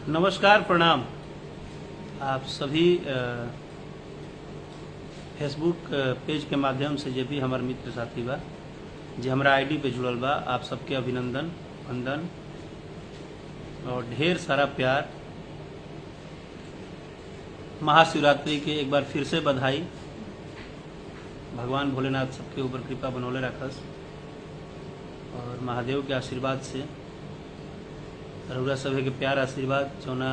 नमस्कार, प्रणाम। आप सभी फेसबुक पेज के माध्यम से जे भी हमार मित्र साथी बा जे हमरा आईडी पे जुड़ल बा, आप सबके अभिनंदन, वंदन और ढेर सारा प्यार। महाशिवरात्रि के एक बार फिर से बधाई। भगवान भोलेनाथ सबके ऊपर कृपा बनौले रखस और महादेव के आशीर्वाद से रउरा सभे के प्यार आशीर्वाद जौना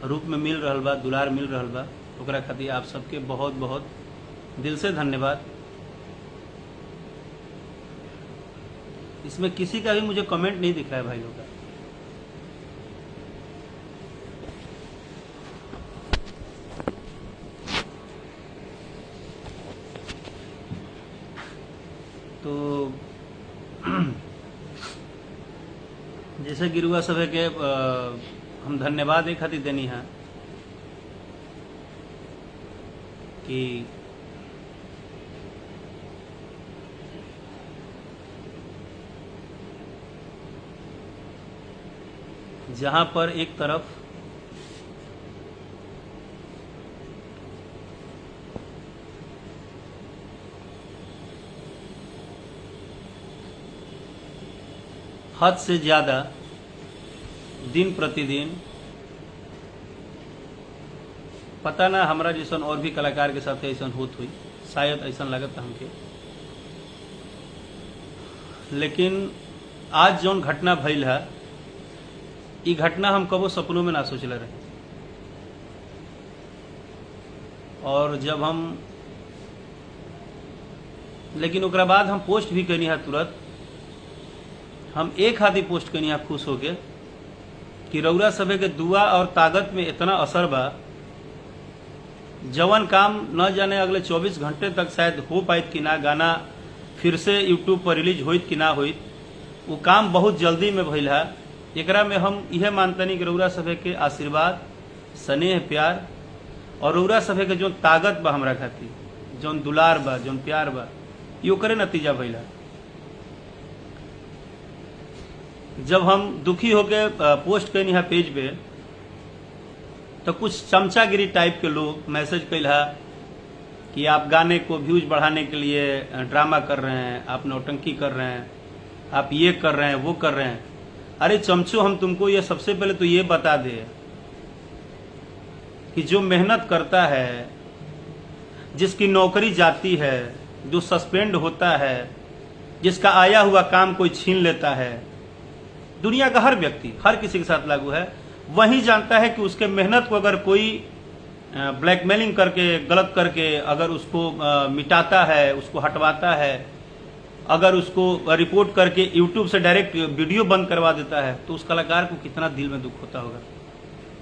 रूप में मिल रहल बा, दुलार मिल रहल बा, ओकरा खातिर आप सबके बहुत बहुत दिल से धन्यवाद। इसमें किसी का भी मुझे कमेंट नहीं दिख रहा है भाई लोग का। तो जैसे गिरुआ सभे के हम धन्यवाद एक खातिर देनी है कि जहां पर एक तरफ हद से ज्यादा दिन प्रतिदिन, पता ना हमरा जैसन और भी कलाकार के साथ ऐसा होत हुई, शायद ऐसा लगता हमके, लेकिन आज जौन घटना भइल है, ये घटना हम कबो सपनों में ना सोचले रहे। और जब हम लेकिन ओकरा बाद हम पोस्ट भी करनी है, तुरंत हम एक हाथी पोस्ट करनी है खुश होके कि रउरा सभे के दुआ और ताकत में इतना असर बा, जवन काम न जाने अगले 24 घंटे तक शायद हो पाइत कि ना, गाना फिर से यूट्यूब पर रिलीज होइत कि ना होइत, वो काम बहुत जल्दी में भइल है। एकरा में हम यह मानतनी कि रउरा सभे के आशीर्वाद, स्नेह, प्यार और रउरा सभे के जो ताकत बा हमरा खातिर, जौन दुलार बा, जौन प्यार बा, ये ओकरे नतीजा भइल है। जब हम दुखी होके पोस्ट कैनी है पेज पे, तो कुछ चमचागिरी टाइप के लोग मैसेज कैल है कि आप गाने को व्यूज बढ़ाने के लिए ड्रामा कर रहे हैं, आप नौटंकी कर रहे हैं, आप ये कर रहे हैं, वो कर रहे हैं। अरे चमचो, हम तुमको ये सबसे पहले तो ये बता दे कि जो मेहनत करता है, जिसकी नौकरी जाती है, जो सस्पेंड होता है, जिसका आया हुआ काम कोई छीन लेता है, दुनिया का हर व्यक्ति, हर किसी के साथ लागू है, वही जानता है कि उसके मेहनत को अगर कोई ब्लैकमेलिंग करके, गलत करके अगर उसको मिटाता है, उसको हटवाता है, अगर उसको रिपोर्ट करके यूट्यूब से डायरेक्ट वीडियो बंद करवा देता है, तो उस कलाकार को कितना दिल में दुख होता होगा।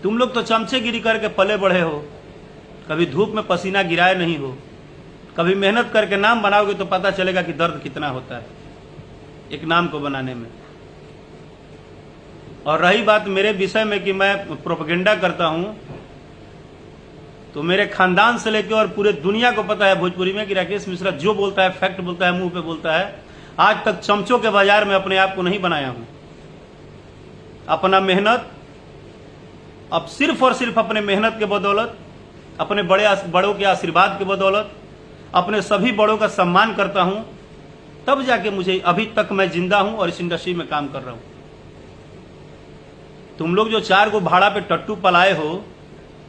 तुम लोग तो चमचेगिरी करके पले बढ़े हो, कभी धूप में पसीना गिराए नहीं हो, कभी मेहनत करके नाम बनाओगे तो पता चलेगा कि दर्द कितना होता है एक नाम को बनाने में। और रही बात मेरे विषय में कि मैं प्रोपेगेंडा करता हूं, तो मेरे खानदान से लेकर और पूरे दुनिया को पता है भोजपुरी में कि राकेश मिश्रा जो बोलता है फैक्ट बोलता है, मुंह पे बोलता है। आज तक चमचों के बाजार में अपने आप को नहीं बनाया हूं। अपना मेहनत, अब सिर्फ और सिर्फ अपने मेहनत के बदौलत, अपने बड़ों के आशीर्वाद के बदौलत, अपने सभी बड़ों का सम्मान करता हूं, तब जाके मुझे अभी तक मैं जिंदा हूं और इस इंडस्ट्री में काम कर रहा हूं। तुम लोग जो 4 को भाड़ा पे टट्टू पलाए हो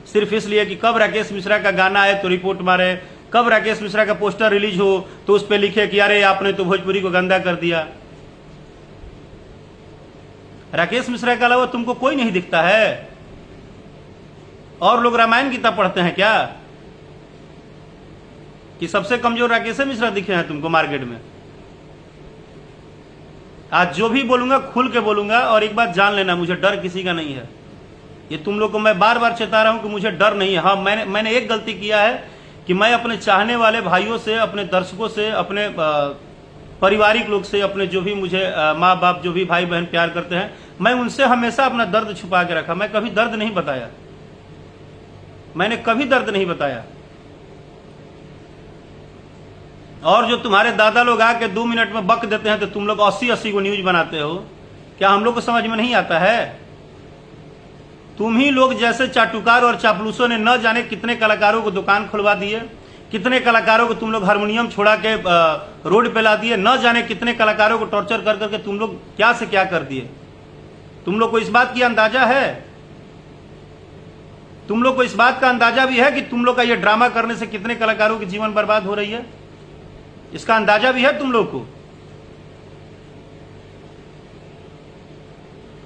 सिर्फ इसलिए कि कब राकेश मिश्रा का गाना आए तो रिपोर्ट मारे, कब राकेश मिश्रा का पोस्टर रिलीज हो तो उस पे लिखे कि अरे आपने तो भोजपुरी को गंदा कर दिया। राकेश मिश्रा के अलावा तुमको कोई नहीं दिखता है? और लोग रामायण गीता पढ़ते हैं क्या कि सबसे कमजोर राकेश मिश्रा दिखे हैं तुमको मार्केट में? आज जो भी बोलूंगा खुल के बोलूंगा, और एक बात जान लेना, मुझे डर किसी का नहीं है। ये तुम लोग को मैं बार बार चेता रहा हूं कि मुझे डर नहीं है। हाँ, मैंने एक गलती किया है कि मैं अपने चाहने वाले भाइयों से, अपने दर्शकों से, अपने पारिवारिक लोग से, अपने जो भी मुझे माँ बाप, जो भी भाई बहन प्यार करते हैं, मैं उनसे हमेशा अपना दर्द छुपा के रखा। मैं कभी दर्द नहीं बताया, मैंने कभी दर्द नहीं बताया। और जो तुम्हारे दादा लोग आके 2 मिनट में बक देते हैं तो तुम लोग 80-80 को न्यूज बनाते हो, क्या हम लोग को समझ में नहीं आता है? तुम ही लोग जैसे चाटुकार और चापलूसों ने न जाने कितने कलाकारों को दुकान खुलवा दिए, कितने कलाकारों को तुम लोग हारमोनियम छोड़ा के रोड पे ला दिए, न जाने कितने कलाकारों को टॉर्चर कर करके तुम लोग क्या से क्या कर दिए। तुम लोग को इस बात की अंदाजा है, तुम लोग को इस बात का अंदाजा भी है कि तुम लोग का ये ड्रामा करने से कितने कलाकारों की जीवन बर्बाद हो रही है, इसका अंदाजा भी है तुम लोग को।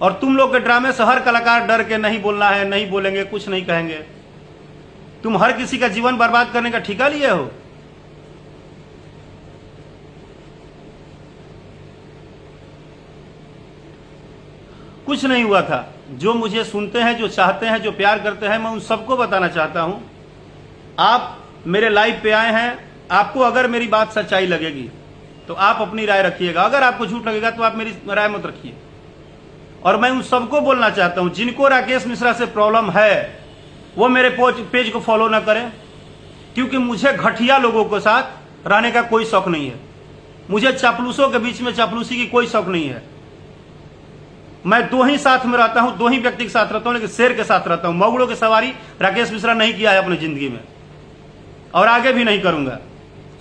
और तुम लोग के ड्रामे से हर कलाकार डर के नहीं बोलना है, नहीं बोलेंगे, कुछ नहीं कहेंगे। तुम हर किसी का जीवन बर्बाद करने का ठेका लिए हो। कुछ नहीं हुआ था। जो मुझे सुनते हैं, जो चाहते हैं, जो प्यार करते हैं, मैं उन सबको बताना चाहता हूं, आप मेरे लाइव पे आए हैं, आपको अगर मेरी बात सच्चाई लगेगी तो आप अपनी राय रखिएगा, अगर आपको झूठ लगेगा तो आप मेरी राय मत रखिए। और मैं उन सबको बोलना चाहता हूं जिनको राकेश मिश्रा से प्रॉब्लम है वो मेरे पेज को फॉलो ना करें, क्योंकि मुझे घटिया लोगों के साथ रहने का कोई शौक नहीं है। मुझे चापलूसों के बीच में चापलूसी की कोई शौक नहीं है। मैं दो ही साथ में रहता हूं, दो ही व्यक्ति के साथ रहता हूं, लेकिन शेर के साथ रहता हूं। मगड़ों की सवारी राकेश मिश्रा नहीं किया है अपनी जिंदगी में और आगे भी नहीं करूंगा।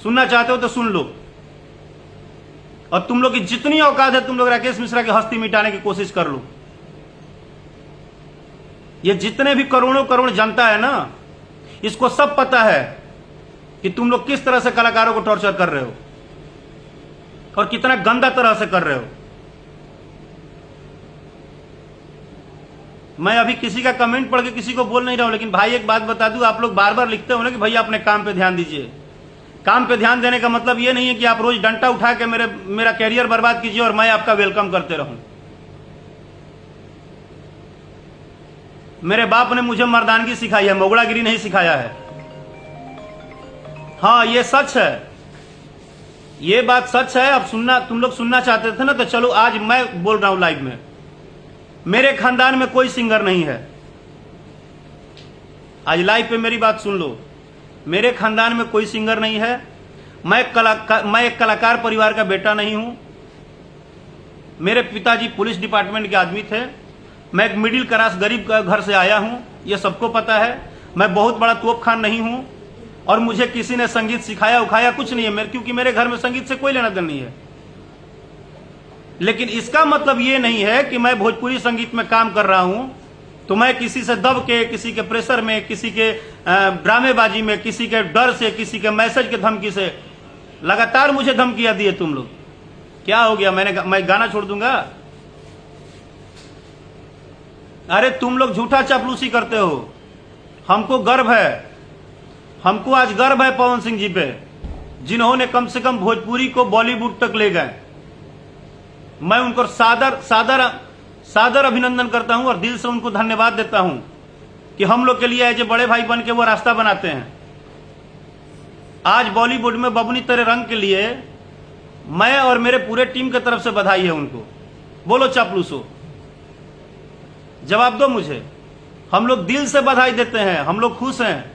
सुनना चाहते हो तो सुन लो। और तुम लोग की जितनी औकात है तुम लोग राकेश मिश्रा की हस्ती मिटाने की कोशिश कर लो। ये जितने भी करोड़ों करोड़ जनता है ना, इसको सब पता है कि तुम लोग किस तरह से कलाकारों को टॉर्चर कर रहे हो और कितना गंदा तरह से कर रहे हो। मैं अभी किसी का कमेंट पढ़ के किसी को बोल नहीं रहा हूं, लेकिन भाई एक बात बता दूं, आप लोग बार बार लिखते हो ना कि भैया अपने काम पे ध्यान दीजिए। काम पे ध्यान देने का मतलब ये नहीं है कि आप रोज डंडा उठा के मेरा कैरियर बर्बाद कीजिए और मैं आपका वेलकम करते रहूं। मेरे बाप ने मुझे मर्दानगी सिखाई है, मोगड़ागिरी नहीं सिखाया है। हाँ, ये सच है, ये बात सच है। अब सुनना, तुम लोग सुनना चाहते थे ना, तो चलो आज मैं बोल रहा हूं लाइव में। मेरे खानदान में कोई सिंगर नहीं है, आज लाइव पे मेरी बात सुन लो। मेरे खानदान में कोई सिंगर नहीं है। मैं एक कलाकार परिवार का बेटा नहीं हूं। मेरे पिताजी पुलिस डिपार्टमेंट के आदमी थे। मैं एक मिडिल क्लास गरीब घर से आया हूं, यह सबको पता है। मैं बहुत बड़ा तोप खान नहीं हूं और मुझे किसी ने संगीत सिखाया उखाया कुछ नहीं है, क्योंकि मेरे घर में संगीत से कोई लेना देना नहीं है। लेकिन इसका मतलब ये नहीं है कि मैं भोजपुरी संगीत में काम कर रहा हूं तो मैं किसी से दब के, किसी के प्रेशर में, किसी के ड्रामेबाजी में, किसी के डर से, किसी के मैसेज के धमकी से लगातार मुझे धमकियां दिए तुम लोग। क्या हो गया, मैं गाना छोड़ दूंगा? अरे तुम लोग झूठा चापलूसी करते हो। हमको गर्व है, हमको आज गर्व है पवन सिंह जी पे, जिन्होंने कम से कम भोजपुरी को बॉलीवुड तक ले गए। मैं उनको सादर अभिनंदन करता हूं और दिल से उनको धन्यवाद देता हूं कि हम लोग के लिए एज ए बड़े भाई बन के वो रास्ता बनाते हैं। आज बॉलीवुड में बबुनी तेरे रंग के लिए मैं और मेरे पूरे टीम की तरफ से बधाई है उनको। बोलो चापलूसो, जवाब दो मुझे। हम लोग दिल से बधाई देते हैं, हम लोग खुश हैं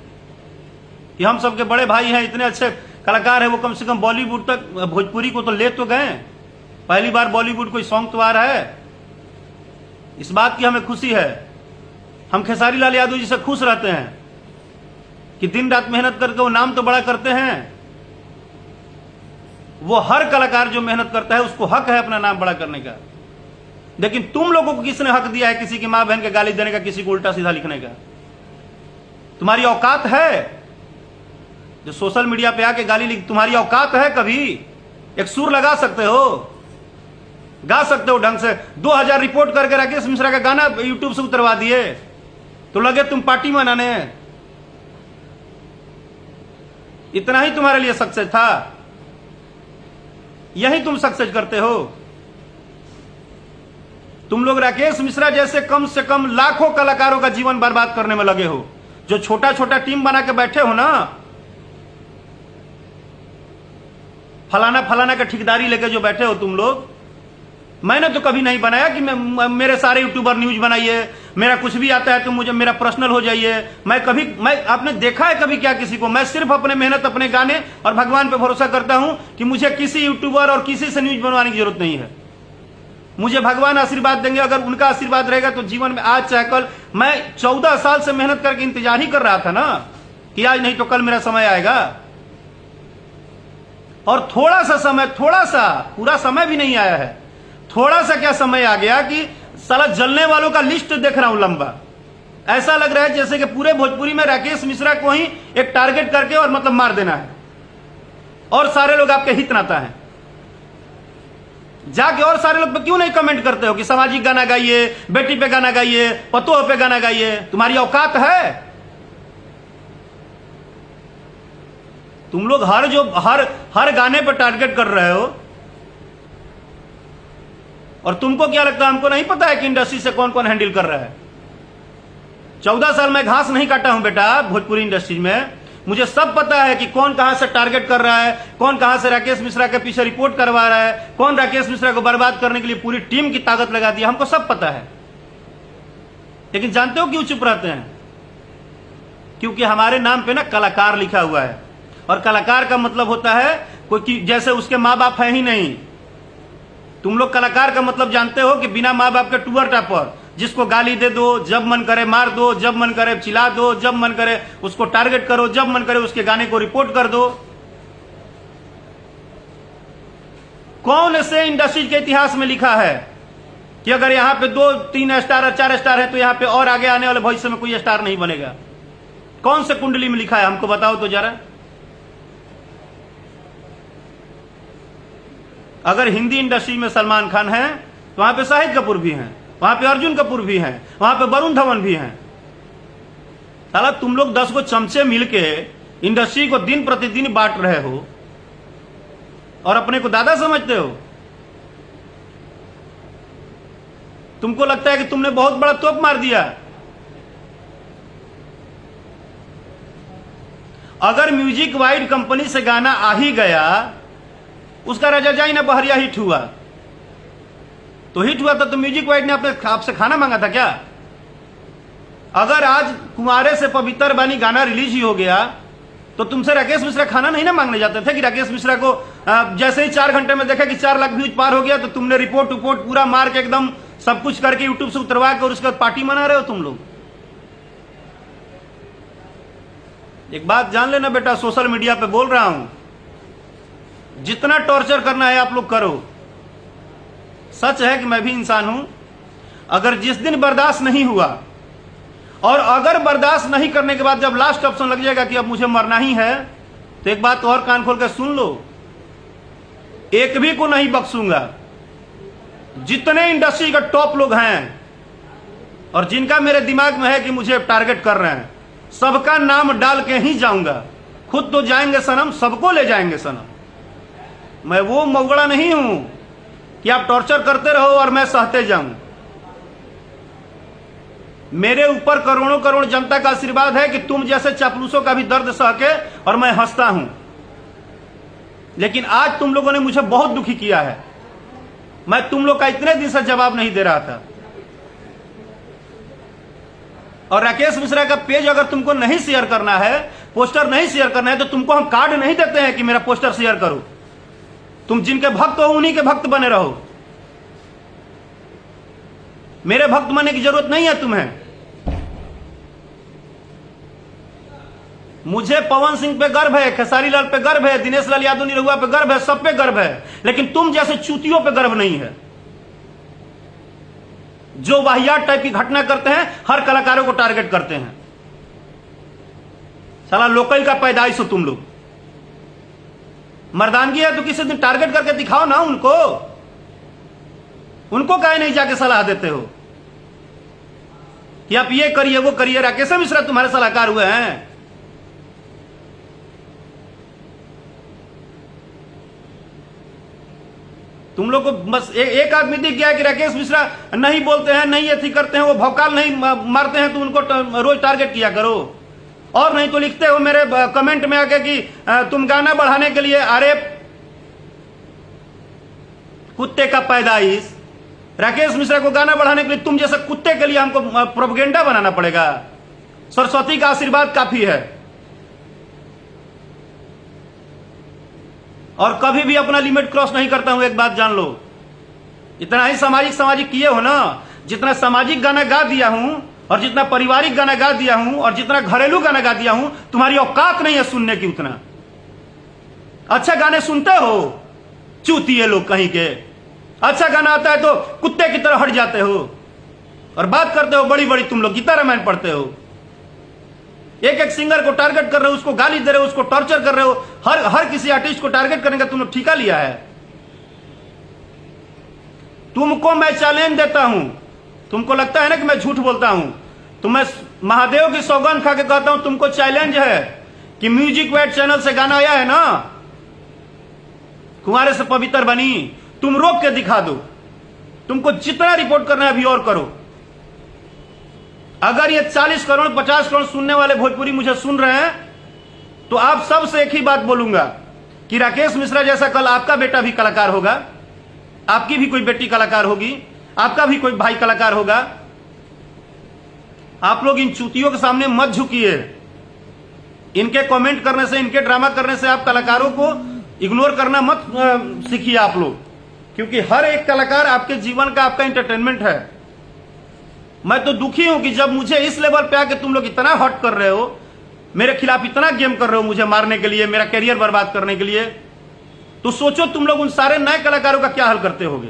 कि हम सबके बड़े भाई हैं, इतने अच्छे कलाकार हैं, वो कम से कम बॉलीवुड तक, भोजपुरी को तो ले तो गए। पहली बार बॉलीवुड कोई सॉन्ग तो आ रहा है, इस बात की हमें खुशी है। हम खेसारी लाल यादव जी से खुश रहते हैं कि दिन रात मेहनत करके वो नाम तो बड़ा करते हैं। वो हर कलाकार जो मेहनत करता है उसको हक है अपना नाम बड़ा करने का। लेकिन तुम लोगों को किसने हक दिया है किसी की मां बहन के गाली देने का, किसी को उल्टा सीधा लिखने का? तुम्हारी औकात है जो सोशल मीडिया पे आके गाली लिख? तुम्हारी औकात है? कभी एक सुर लगा सकते हो, गा सकते हो ढंग से? 2000 रिपोर्ट करके राकेश मिश्रा का गाना यूट्यूब से उतरवा दिए तो लगे तुम पार्टी मनाने। इतना ही तुम्हारे लिए सक्सेस था? यही तुम सक्सेस करते हो? तुम लोग राकेश मिश्रा जैसे कम से कम लाखों कलाकारों का जीवन बर्बाद करने में लगे हो। जो छोटा छोटा टीम बना के बैठे हो ना, फलाना फलाना का ठेकेदारी लेके जो बैठे हो तुम लोग, मैंने तो कभी नहीं बनाया कि मेरे सारे यूट्यूबर न्यूज बनाइए, मेरा कुछ भी आता है तो मुझे मेरा पर्सनल हो जाइए। मैं आपने देखा है कभी क्या किसी को? मैं सिर्फ अपने मेहनत, अपने गाने और भगवान पे भरोसा करता हूं कि मुझे किसी यूट्यूबर और किसी से न्यूज बनवाने की जरूरत नहीं है। मुझे भगवान आशीर्वाद देंगे, अगर उनका आशीर्वाद रहेगा तो जीवन में आज चाहे कल। मैं 14 साल से मेहनत करके इंतजार ही कर रहा था ना कि आज नहीं तो कल मेरा समय आएगा। और थोड़ा सा समय, थोड़ा सा, पूरा समय भी नहीं आया है, थोड़ा सा क्या समय आ गया कि साला जलने वालों का लिस्ट देख रहा हूं लंबा। ऐसा लग रहा है जैसे कि पूरे भोजपुरी में राकेश मिश्रा को ही एक टारगेट करके और मतलब मार देना है, और सारे लोग आपके हित नाता हैं। जाके और सारे लोग पे क्यों नहीं कमेंट करते हो कि सामाजिक गाना गाइए, बेटी पे गाना गाइए, पतोह पे गाना गाइए? तुम्हारी औकात है? तुम लोग हर गाने पर टारगेट कर रहे हो। और तुमको क्या लगता है हमको नहीं पता है कि इंडस्ट्री से कौन कौन हैंडल कर रहा है? 14 साल मैं घास नहीं काटा हूं बेटा भोजपुरी इंडस्ट्री में। मुझे सब पता है कि कौन कहां से टारगेट कर रहा है, कौन कहां से राकेश मिश्रा के पीछे रिपोर्ट करवा रहा है, कौन राकेश मिश्रा को बर्बाद करने के लिए पूरी टीम की ताकत लगा दी, हमको सब पता है। लेकिन जानते हो क्यों चुप रहते हैं? क्योंकि हमारे नाम पे ना कलाकार लिखा हुआ है, और कलाकार का मतलब होता है कोई जैसे उसके माँ बाप है ही नहीं। तुम लोग कलाकार का मतलब जानते हो कि बिना माँ बाप के टूअर टापर, जिसको गाली दे दो, जब मन करे मार दो, जब मन करे चिल्ला दो, जब मन करे उसको टारगेट करो, जब मन करे उसके गाने को रिपोर्ट कर दो। कौन से इंडस्ट्री के इतिहास में लिखा है कि अगर यहां पे 2-3 स्टार 4 स्टार है तो यहां पे और आगे आने वाले भविष्य में कोई स्टार नहीं बनेगा? कौन से कुंडली में लिखा है? हमको बताओ तो जरा। अगर हिंदी इंडस्ट्री में सलमान खान है तो वहां पे शाहिद कपूर भी हैं, वहां पे अर्जुन कपूर भी हैं, वहां पे वरुण धवन भी हैं। साला तुम लोग 10 को चमचे मिलके इंडस्ट्री को दिन प्रतिदिन बांट रहे हो और अपने को दादा समझते हो। तुमको लगता है कि तुमने बहुत बड़ा तोप मार दिया। अगर म्यूजिक वाइड कंपनी से गाना आ ही गया, उसका राजा जाई ना बहरिया हिट हुआ, तो हिट हुआ था तो म्यूजिक वाइड ने आपसे खाना मांगा था क्या? अगर आज कुंवारे से पवित्र बानी गाना रिलीज ही हो गया तो तुमसे राकेश मिश्रा खाना नहीं ना मांगने जाते थे कि राकेश मिश्रा को जैसे ही 4 घंटे में देखा कि 4 लाख व्यूज पार हो गया तो तुमने रिपोर्ट पूरा मार के एकदम सब कुछ करके यूट्यूब से उतरवा के और उसके बाद पार्टी मना रहे हो तुम लोग। एक बात जान लेना बेटा, सोशल मीडिया पे बोल रहा हूं, जितना टॉर्चर करना है आप लोग करो। सच है कि मैं भी इंसान हूं। अगर जिस दिन बर्दाश्त नहीं हुआ और अगर बर्दाश्त नहीं करने के बाद जब लास्ट ऑप्शन लग जाएगा कि अब मुझे मरना ही है, तो एक बात और कान खोल कर सुन लो, एक भी को नहीं बख्शूंगा। जितने इंडस्ट्री का टॉप लोग हैं और जिनका मेरे दिमाग में है कि मुझे टारगेट कर रहे हैं, सबका नाम डाल के ही जाऊंगा। खुद तो जाएंगे सनम, सबको ले जाएंगे सनम। मैं वो मौगड़ा नहीं हूं कि आप टॉर्चर करते रहो और मैं सहते जाऊं। मेरे ऊपर करोड़ों करोड़ जनता का आशीर्वाद है कि तुम जैसे चापलूसों का भी दर्द सह के और मैं हंसता हूं। लेकिन आज तुम लोगों ने मुझे बहुत दुखी किया है। मैं तुम लोग का इतने दिन से जवाब नहीं दे रहा था। और राकेश मिश्रा का पेज अगर तुमको नहीं शेयर करना है, पोस्टर नहीं शेयर करना है, तो तुमको हम कार्ड नहीं देते हैं कि मेरा पोस्टर शेयर करो। तुम जिनके भक्त हो उन्हीं के भक्त बने रहो। मेरे भक्त बनने की जरूरत नहीं है तुम्हें। मुझे पवन सिंह पे गर्व है, खेसारी लाल पे गर्व है, दिनेश लाल यादव निरहुआ पे गर्व है, सब पे गर्व है। लेकिन तुम जैसे चूतियों पे गर्व नहीं है जो वाहियात टाइप की घटना करते हैं, हर कलाकारों को टारगेट करते हैं। साला लोकल का पैदाइश हो तुम लोग। मर्दानगी है तो किसी दिन टारगेट करके दिखाओ ना उनको काहे नहीं जाके सलाह देते हो कि आप ये करिए वो करिए? राकेश मिश्रा तुम्हारे सलाहकार हुए हैं। तुम लोग को बस एक आदमी दिख गया कि राकेश मिश्रा नहीं बोलते हैं, नहीं एथी करते हैं, वो भौकाल नहीं मारते हैं, तो उनको रोज टारगेट किया करो। और नहीं तो लिखते हो मेरे कमेंट में आके कि तुम गाना बढ़ाने के लिए, अरे कुत्ते का पैदाइश, राकेश मिश्रा को गाना बढ़ाने के लिए तुम जैसे कुत्ते के लिए हमको प्रोपेगेंडा बनाना पड़ेगा? सरस्वती का आशीर्वाद काफी है। और कभी भी अपना लिमिट क्रॉस नहीं करता हूं, एक बात जान लो। इतना ही सामाजिक सामाजिक किए हो ना। जितना सामाजिक गाना गा दिया हूं और जितना पारिवारिक गाना गा दिया हूं और जितना घरेलू गाना गा दिया हूं, तुम्हारी औकात नहीं है सुनने की उतना। अच्छा गाने सुनते हो, चूतिए लोग कहीं के। अच्छा गाना आता है तो कुत्ते की तरह हट जाते हो और बात करते हो बड़ी बड़ी, तुम लोग गीता रामायण पढ़ते हो। एक एक सिंगर को टारगेट कर रहे हो, उसको गाली दे रहे हो, उसको टॉर्चर कर रहे हो। हर किसी आर्टिस्ट को टारगेट करने का तुम लोग ठेका लिया है। तुमको मैं चैलेंज देता हूं, तुमको लगता है ना कि मैं झूठ बोलता हूं, तो मैं महादेव की सौगंध खा के कहता हूं, तुमको चैलेंज है कि म्यूजिक वेट चैनल से गाना आया है ना, कुंवारे से पवित्र बनी, तुम रोक के दिखा दो। तुमको जितना रिपोर्ट करना है अभी और करो। अगर ये 40 करोड़ 50 करोड़ सुनने वाले भोजपुरी मुझे सुन रहे हैं, तो आप सबसे एक ही बात बोलूंगा कि राकेश मिश्रा जैसा कल आपका बेटा भी कलाकार होगा, आपकी भी कोई बेटी कलाकार होगी, आपका भी कोई भाई कलाकार होगा। आप लोग इन चूतियों के सामने मत झुकिए। इनके कमेंट करने से, इनके ड्रामा करने से आप कलाकारों को इग्नोर करना मत सीखिए आप लोग, क्योंकि हर एक कलाकार आपके जीवन का, आपका एंटरटेनमेंट है। मैं तो दुखी हूं कि जब मुझे इस लेवल पे आके तुम लोग इतना हॉट कर रहे हो, मेरे खिलाफ इतना गेम कर रहे हो, मुझे मारने के लिए, मेरा कैरियर बर्बाद करने के लिए, तो सोचो तुम लोग उन सारे नए कलाकारों का क्या हाल करते होगे।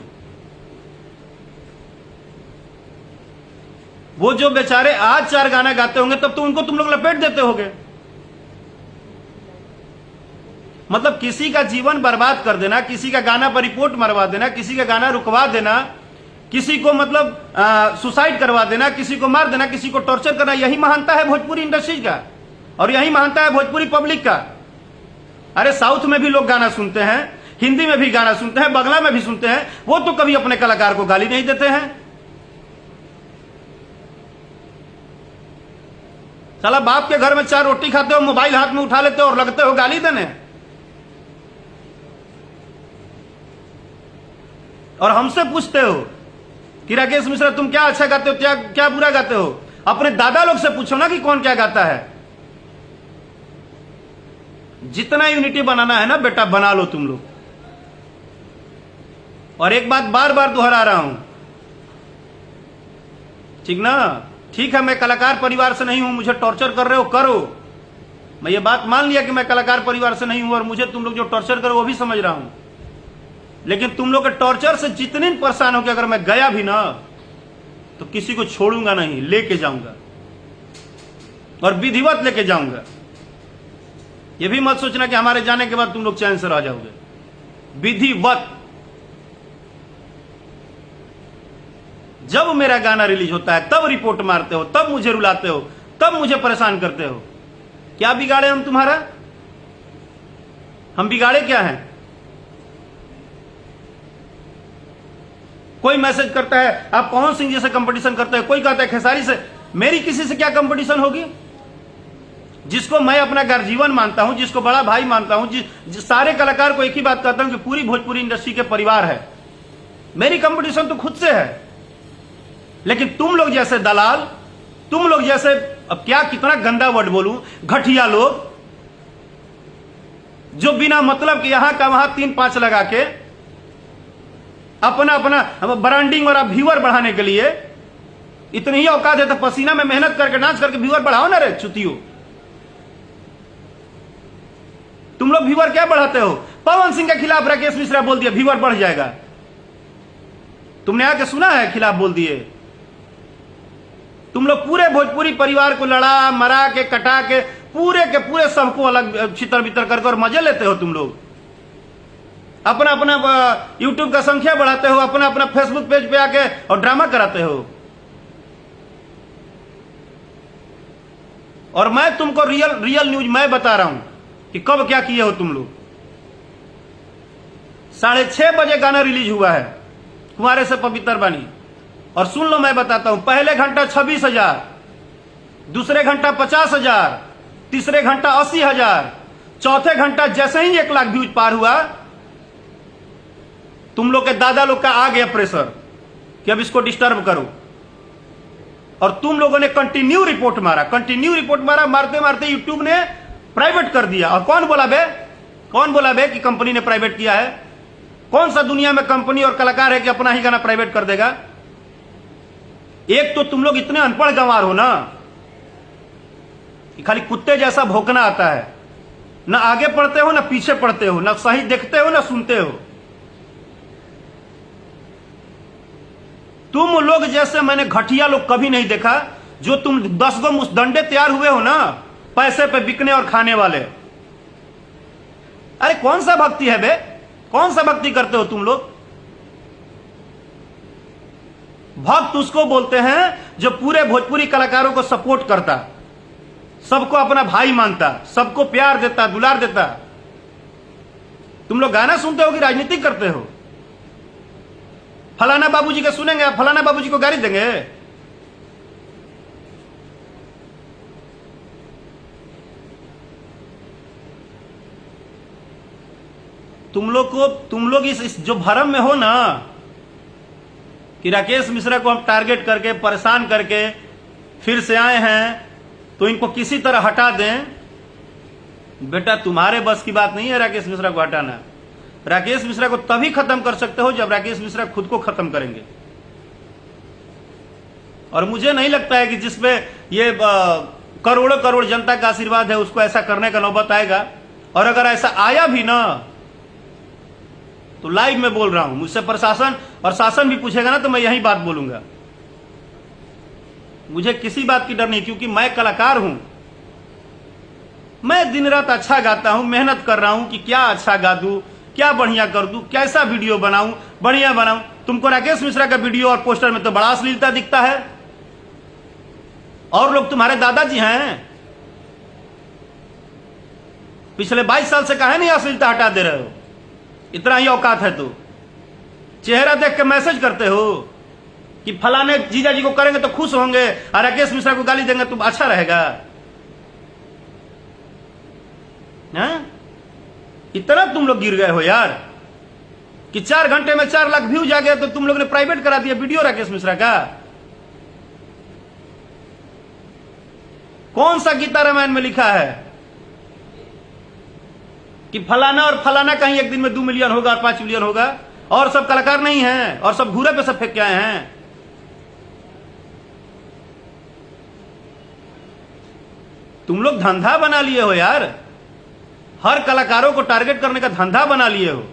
वो जो बेचारे आज 4 गाना गाते होंगे, तब तो उनको तुम लोग लपेट देते होगे। मतलब किसी का जीवन बर्बाद कर देना, किसी का गाना पर रिपोर्ट मरवा देना, किसी का गाना रुकवा देना, किसी को मतलब सुसाइड करवा देना, किसी को मार देना, किसी को टॉर्चर करना, यही महानता है भोजपुरी इंडस्ट्री का और यही महानता है भोजपुरी पब्लिक का। अरे साउथ में भी लोग गाना सुनते हैं, हिंदी में भी गाना सुनते हैं, बंगला में भी सुनते हैं, वो तो कभी अपने कलाकार को गाली नहीं देते हैं। साला बाप के घर में 4 रोटी खाते हो, मोबाइल हाथ में उठा लेते हो और लगते हो गाली देने। और हमसे पूछते हो कि राकेश मिश्रा तुम क्या अच्छा गाते हो, क्या बुरा गाते हो। अपने दादा लोग से पूछो ना कि कौन क्या गाता है। जितना यूनिटी बनाना है ना बेटा, बना लो तुम लोग। और एक बात बार बार दोहरा रहा हूं, ठीक ना। ठीक है, मैं कलाकार परिवार से नहीं हूं, मुझे टॉर्चर कर रहे हो, करो। मैं ये बात मान लिया कि मैं कलाकार परिवार से नहीं हूं और मुझे तुम लोग जो टॉर्चर करो वो भी समझ रहा हूं। लेकिन तुम लोग के टॉर्चर से जितने परेशान हो कि अगर मैं गया भी ना तो किसी को छोड़ूंगा नहीं, लेके जाऊंगा और विधिवत लेके जाऊंगा। ये भी मत सोचना कि हमारे जाने के बाद तुम लोग चैन से रह जाओगे। विधिवत। जब मेरा गाना रिलीज होता है तब रिपोर्ट मारते हो, तब मुझे रुलाते हो, तब मुझे परेशान करते हो। क्या बिगाड़े हम तुम्हारा? हम बिगाड़े क्या हैं? कोई मैसेज करता है आप पवन सिंह जी से कंपटीशन करते हैं, कोई कहता है खेसारी से। मेरी किसी से क्या कंपटीशन होगी? जिसको मैं अपना गर्जीवन मानता हूं, जिसको बड़ा भाई मानता हूं, सारे कलाकार को एक ही बात कहता हूं कि पूरी भोजपुरी इंडस्ट्री के परिवार है। मेरी कंपटीशन तो खुद से है। लेकिन तुम लोग जैसे दलाल, तुम लोग जैसे, अब क्या कितना गंदा वर्ड बोलूं, घटिया लोग, जो बिना मतलब के यहां का वहां 3-5 लगा के अपना ब्रांडिंग और व्यूअर बढ़ाने के लिए इतनी ही औकात है तो पसीना में मेहनत करके डांस करके व्यूअर बढ़ाओ ना रे चुतियो। तुम लोग व्यूअर क्या बढ़ाते हो? पवन सिंह के खिलाफ राकेश मिश्रा बोल दिया व्यूअर बढ़ जाएगा। तुमने आके सुना है खिलाफ बोल दिए? तुम लोग पूरे भोजपुरी परिवार को लड़ा मरा के कटा के पूरे सबको अलग छितर बितर करके और मजे लेते हो। तुम लोग अपना यूट्यूब का संख्या बढ़ाते हो, अपना फेसबुक पेज पे आके और ड्रामा कराते हो। और मैं तुमको रियल न्यूज मैं बता रहा हूं कि कब क्या किए हो तुम लोग। 6:30 बजे गाना रिलीज हुआ है कुंवारे से पवित्र बनी। और सुन लो मैं बताता हूं, पहले घंटा 26,000, दूसरे घंटा 50,000, तीसरे घंटा 80,000, चौथे घंटा जैसे ही 1 लाख व्यूज पार हुआ, तुम लोग के दादा लोग का आ गया प्रेशर कि अब इसको डिस्टर्ब करो। और तुम लोगों ने कंटिन्यू रिपोर्ट मारा, मारते मारते यूट्यूब ने प्राइवेट कर दिया। और कौन बोला बे कि कंपनी ने प्राइवेट किया है? कौन सा दुनिया में कंपनी और कलाकार है कि अपना ही गाना प्राइवेट कर देगा? एक तो तुम लोग इतने अनपढ़ गंवार हो ना कि खाली कुत्ते जैसा भौंकना आता है, ना आगे पढ़ते हो ना पीछे पढ़ते हो, ना सही देखते हो ना सुनते हो। तुम लोग जैसे मैंने घटिया लोग कभी नहीं देखा। जो तुम 10 गो मुसदंडे तैयार हुए हो ना पैसे पे बिकने और खाने वाले। अरे कौन सा भक्ति है बे? कौन सा भक्ति करते हो तुम लोग? भक्त उसको बोलते हैं जो पूरे भोजपुरी कलाकारों को सपोर्ट करता, सबको अपना भाई मानता, सबको प्यार देता, दुलार देता। तुम लोग गाना सुनते हो कि राजनीति करते हो? फलाना बाबूजी के सुनेंगे, आप फलाना बाबूजी को गाली देंगे? तुम लोग इस जो भरम में हो ना कि राकेश मिश्रा को हम टारगेट करके परेशान करके फिर से आए हैं तो इनको किसी तरह हटा दें। बेटा तुम्हारे बस की बात नहीं है राकेश मिश्रा को हटाना। राकेश मिश्रा को तभी खत्म कर सकते हो जब राकेश मिश्रा खुद को खत्म करेंगे। और मुझे नहीं लगता है कि जिसपे ये करोड़ों करोड़ जनता का आशीर्वाद है उसको ऐसा करने का नौबत आएगा। और अगर ऐसा आया भी ना तो लाइव में बोल रहा हूं, मुझसे प्रशासन और शासन भी पूछेगा ना तो मैं यही बात बोलूंगा। मुझे किसी बात की डर नहीं, क्योंकि मैं कलाकार हूं। मैं दिन रात अच्छा गाता हूं, मेहनत कर रहा हूं कि क्या अच्छा गा दूं, क्या बढ़िया कर दूं, कैसा वीडियो बनाऊं, बढ़िया बनाऊं। तुमको राकेश मिश्रा का वीडियो और पोस्टर में तो बड़ा अश्लीलता दिखता है। और लोग तुम्हारे दादाजी हैं। पिछले 22 साल से काहे नहीं अश्लीलता हटा दे रहे हो? इतना ही औकात है तो चेहरा देख के मैसेज करते हो कि फलाने जीजा जी को करेंगे तो खुश होंगे और राकेश मिश्रा को गाली देंगे तो अच्छा रहेगा। हाँ? इतना तुम लोग गिर गए हो यार कि 4 घंटे में 4 लाख व्यूज आ गए तो तुम लोग ने प्राइवेट करा दिया वीडियो राकेश मिश्रा का। कौन सा गीता रामायण में लिखा है कि फलाना और फलाना कहीं एक दिन में 2 मिलियन होगा और 5 मिलियन होगा? और सब कलाकार नहीं हैं और सब घूरे पे सब फेंक के आए हैं। तुम लोग धंधा बना लिए हो यार, हर कलाकारों को टारगेट करने का धंधा बना लिए हो।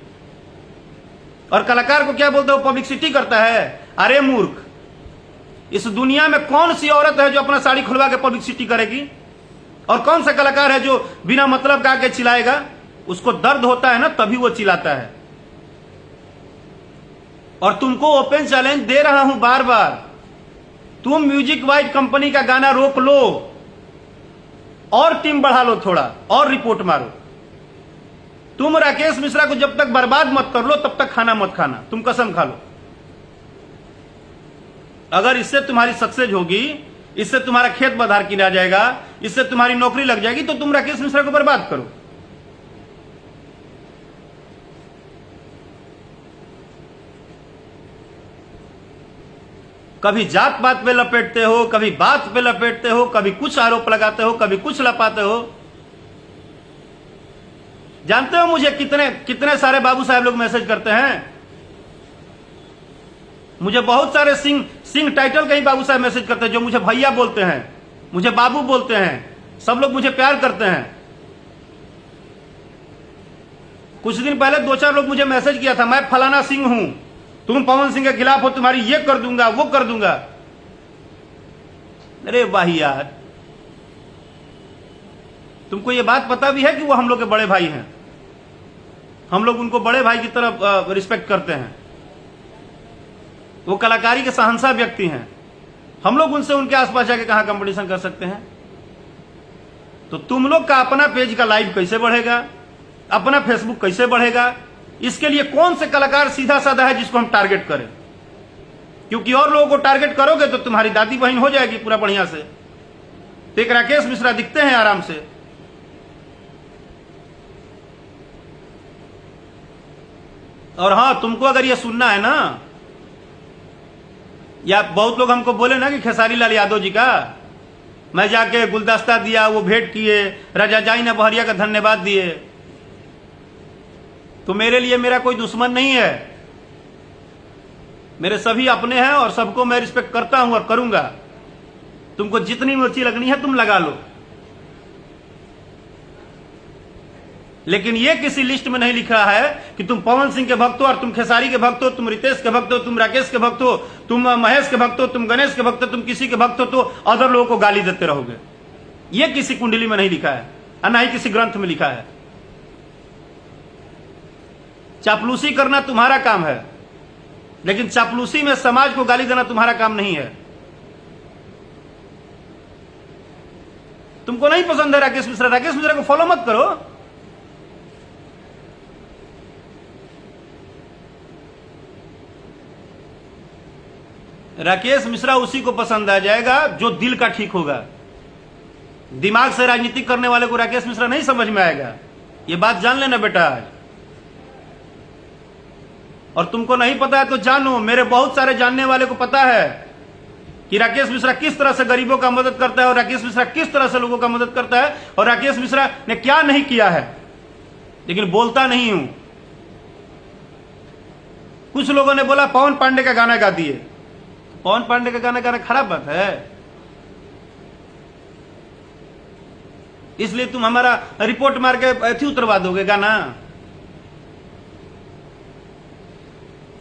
और कलाकार को क्या बोलते हो? पब्लिसिटी करता है। अरे मूर्ख, इस दुनिया में कौन सी औरत है जो अपना साड़ी खुलवा के पब्लिसिटी करेगी? और कौन सा कलाकार है जो बिना मतलब का के चिल्लाएगा? उसको दर्द होता है ना तभी वो चिल्लाता है। और तुमको ओपन चैलेंज दे रहा हूं बार बार, तुम म्यूजिक वाइड कंपनी का गाना रोक लो और टीम बढ़ा लो थोड़ा और रिपोर्ट मारो। तुम राकेश मिश्रा को जब तक बर्बाद मत कर लो तब तक खाना मत खाना, तुम कसम खा लो। अगर इससे तुम्हारी सक्सेस होगी, इससे तुम्हारा खेत बधार किया जाएगा, इससे तुम्हारी नौकरी लग जाएगी तो तुम राकेश मिश्रा को बर्बाद करो। कभी जात पात पे लपेटते हो, कभी बात पे लपेटते हो, कभी कुछ आरोप लगाते हो, कभी कुछ लपाते हो। जानते हो मुझे कितने सारे बाबू साहब लोग मैसेज करते हैं? मुझे बहुत सारे सिंह टाइटल के ही बाबू साहब मैसेज करते हैं जो मुझे भैया बोलते हैं, मुझे बाबू बोलते हैं। सब लोग मुझे प्यार करते हैं। कुछ दिन पहले 2-4 लोग मुझे मैसेज किया था, मैं फलाना सिंह हूं, तुम पवन सिंह के खिलाफ हो, तुम्हारी ये कर दूंगा वो कर दूंगा। अरे वाहियात, तुमको ये बात पता भी है कि वो हम लोग के बड़े भाई हैं? हम लोग उनको बड़े भाई की तरफ रिस्पेक्ट करते हैं। वो कलाकारी के शहंशाह व्यक्ति हैं। हम लोग उनसे उनके आसपास जाके कहां कंपटीशन कर सकते हैं? तो तुम लोग का अपना पेज का लाइव कैसे बढ़ेगा, अपना फेसबुक कैसे बढ़ेगा? इसके लिए कौन से कलाकार सीधा साधा है जिसको हम टारगेट करें? क्योंकि और लोगों को टारगेट करोगे तो तुम्हारी दादी बहन हो जाएगी पूरा बढ़िया से। तो एक राकेश मिश्रा दिखते हैं आराम से। और हां, तुमको अगर ये सुनना है ना, या बहुत लोग हमको बोले ना कि खेसारी लाल यादव जी का मैं जाके गुलदस्ता दिया, वो भेंट किए, राजा जाई ने बहरिया का धन्यवाद दिए। तो मेरे लिए मेरा कोई दुश्मन नहीं है, मेरे सभी अपने हैं और सबको मैं रिस्पेक्ट करता हूं और करूंगा। तुमको जितनी मिर्ची लगनी है तुम लगा लो, लेकिन ये किसी लिस्ट में नहीं लिखा है कि तुम पवन सिंह के भक्त हो और तुम खेसारी के भक्त हो, तुम रितेश के भक्त हो, तुम राकेश के भक्त हो, तुम महेश के भक्त हो, तुम गणेश के भक्त हो, तुम किसी के भक्त हो तो अदर लोगों को गाली देते रहोगे। ये किसी कुंडली में नहीं लिखा है और ना ही किसी ग्रंथ में लिखा है। चापलूसी करना तुम्हारा काम है, लेकिन चापलूसी में समाज को गाली देना तुम्हारा काम नहीं है। तुमको नहीं पसंद है राकेश मिश्रा को फॉलो मत करो। राकेश मिश्रा उसी को पसंद आ जाएगा जो दिल का ठीक होगा। दिमाग से राजनीति करने वाले को राकेश मिश्रा नहीं समझ में आएगा, ये बात जान लेना बेटा आज। और तुमको नहीं पता है तो जानो, मेरे बहुत सारे जानने वाले को पता है कि राकेश मिश्रा किस तरह से गरीबों का मदद करता है और राकेश मिश्रा किस तरह से लोगों का मदद करता है और राकेश मिश्रा ने क्या नहीं किया है, लेकिन बोलता नहीं हूं। कुछ लोगों ने बोला पवन पांडे का गाना गा दिए। पवन पांडे का गाना गाना खराब बात है, इसलिए तुम हमारा रिपोर्ट मार के ऐसी उतरवा दोगे गाना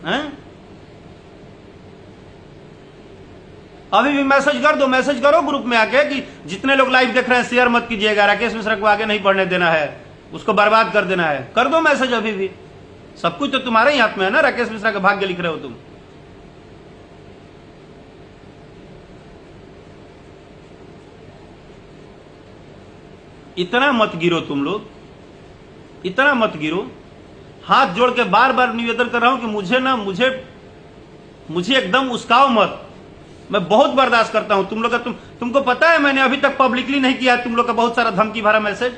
हैं? अभी भी मैसेज कर दो, मैसेज करो ग्रुप में आके कि जितने लोग लाइव देख रहे हैं शेयर मत कीजिएगा, राकेश मिश्रा को आगे नहीं बढ़ने देना है, उसको बर्बाद कर देना है। कर दो मैसेज अभी भी, सब कुछ तो तुम्हारे ही हाथ में है ना। राकेश मिश्रा का भाग्य लिख रहे हो तुम। इतना मत गिरो तुम लोग, इतना मत गिरो। हाथ जोड़ के बार बार निवेदन कर रहा हूं कि मुझे एकदम उस्काओ मत। मैं बहुत बर्दाश्त करता हूं तुम लोग का। तुमको पता है मैंने अभी तक पब्लिकली नहीं किया तुम लोग का बहुत सारा धमकी भरा मैसेज।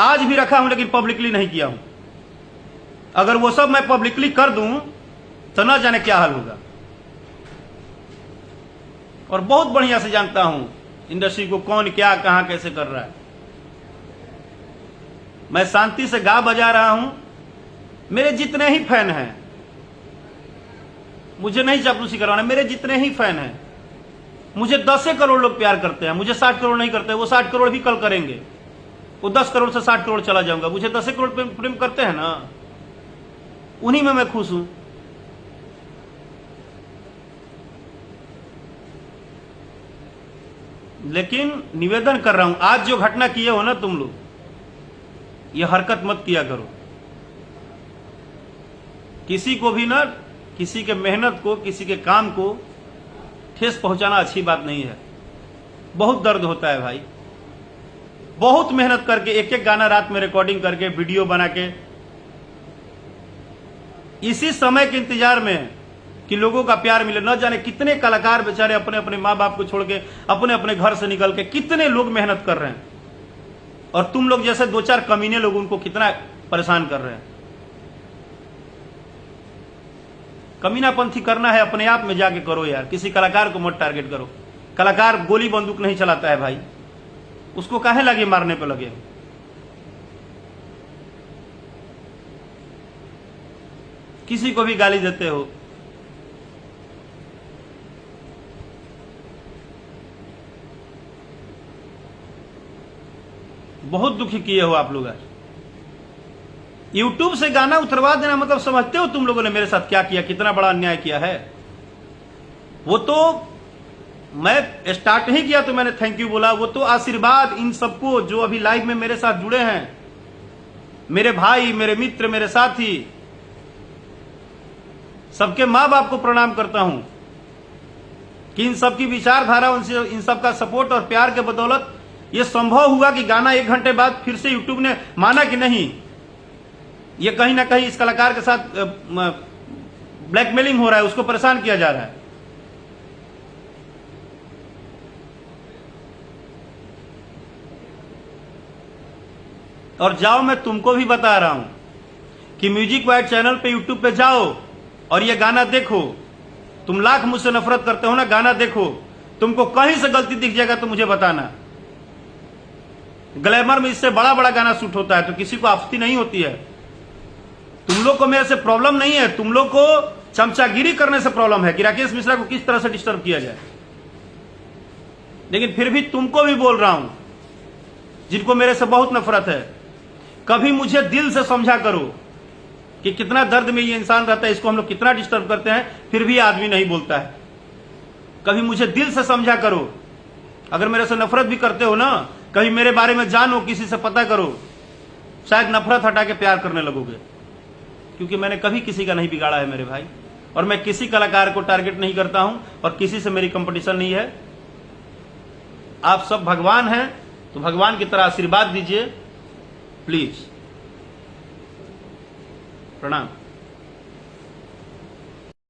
आज भी रखा हूं लेकिन पब्लिकली नहीं किया हूं। अगर वो सब मैं पब्लिकली कर दूं तो ना जाने क्या हाल होगा। और बहुत बढ़िया से जानता हूं इंडस्ट्री को कौन क्या कहां कैसे कर रहा है। मैं शांति से गा बजा रहा हूं। मेरे जितने ही फैन हैं, मुझे नहीं चापलूसी करवाना, मेरे जितने ही फैन हैं, मुझे 10 करोड़ लोग प्यार करते हैं, मुझे 60 करोड़ नहीं करते। वो 60 करोड़ भी कल करेंगे, वो 10 करोड़ से 60 करोड़ चला जाऊंगा। मुझे 10 करोड़ प्रेम करते हैं ना, उन्हीं में मैं खुश हूं। लेकिन निवेदन कर रहा हूं, आज जो घटना किए हो ना तुम लोग, ये हरकत मत किया करो। किसी को भी ना, किसी के मेहनत को, किसी के काम को ठेस पहुंचाना अच्छी बात नहीं है। बहुत दर्द होता है भाई। बहुत मेहनत करके एक एक गाना रात में रिकॉर्डिंग करके वीडियो बना के, इसी समय के इंतजार में कि लोगों का प्यार मिले। न जाने कितने कलाकार बेचारे अपने अपने माँ बाप को छोड़ के, अपने अपने घर से निकल के, कितने लोग मेहनत कर रहे हैं। और तुम लोग जैसे 2-4 कमीने लोग उनको कितना परेशान कर रहे हैं। कमीनापंथी करना है अपने आप में जाके करो यार, किसी कलाकार को मत टारगेट करो। कलाकार गोली बंदूक नहीं चलाता है भाई, उसको काहे लगे मारने पे लगे। किसी को भी गाली देते हो। बहुत दुखी किए हो आप लोग आज। यूट्यूब से गाना उतरवा देना मतलब समझते हो तुम लोगों ने मेरे साथ क्या किया, कितना बड़ा अन्याय किया है। वो तो मैं स्टार्ट नहीं किया तो मैंने थैंक यू बोला। वो तो आशीर्वाद इन सबको जो अभी लाइव में मेरे साथ जुड़े हैं, मेरे भाई, मेरे मित्र, मेरे साथी, सबके मां बाप को प्रणाम करता हूं कि इन सबकी विचारधारा, इन सबका सपोर्ट और प्यार के बदौलत ये संभव हुआ कि गाना 1 घंटे बाद फिर से यूट्यूब ने माना कि नहीं, ये कहीं ना कहीं इस कलाकार के साथ ब्लैकमेलिंग हो रहा है, उसको परेशान किया जा रहा है। और जाओ, मैं तुमको भी बता रहा हूं कि म्यूजिक वाइड चैनल पे, यूट्यूब पे जाओ और ये गाना देखो। तुम लाख मुझसे नफरत करते हो ना, गाना देखो। तुमको कहीं से गलती दिख जाएगा तो मुझे बताना। ग्लैमर में इससे बड़ा बड़ा गाना शूट होता है तो किसी को आपत्ति नहीं होती है। लोग को मेरे से प्रॉब्लम नहीं है, तुम लोग को चमचागिरी करने से प्रॉब्लम है कि राकेश मिश्रा को किस तरह से डिस्टर्ब किया जाए। लेकिन फिर भी तुमको भी बोल रहा हूं, जिनको मेरे से बहुत नफरत है, कभी मुझे दिल से समझा करो कि कितना दर्द में ये इंसान रहता है, इसको हम लोग कितना डिस्टर्ब करते हैं, फिर भी आदमी नहीं बोलता है। कभी मुझे दिल से समझा करो। अगर मेरे से नफरत भी करते हो ना, कभी मेरे बारे में जानो, किसी से पता करो, शायद नफरत हटा के प्यार करने लगोगे। क्योंकि मैंने कभी किसी का नहीं बिगाड़ा है मेरे भाई, और मैं किसी कलाकार को टारगेट नहीं करता हूं, और किसी से मेरी कंपटीशन नहीं है। आप सब भगवान हैं, तो भगवान की तरह आशीर्वाद दीजिए प्लीज। प्रणाम।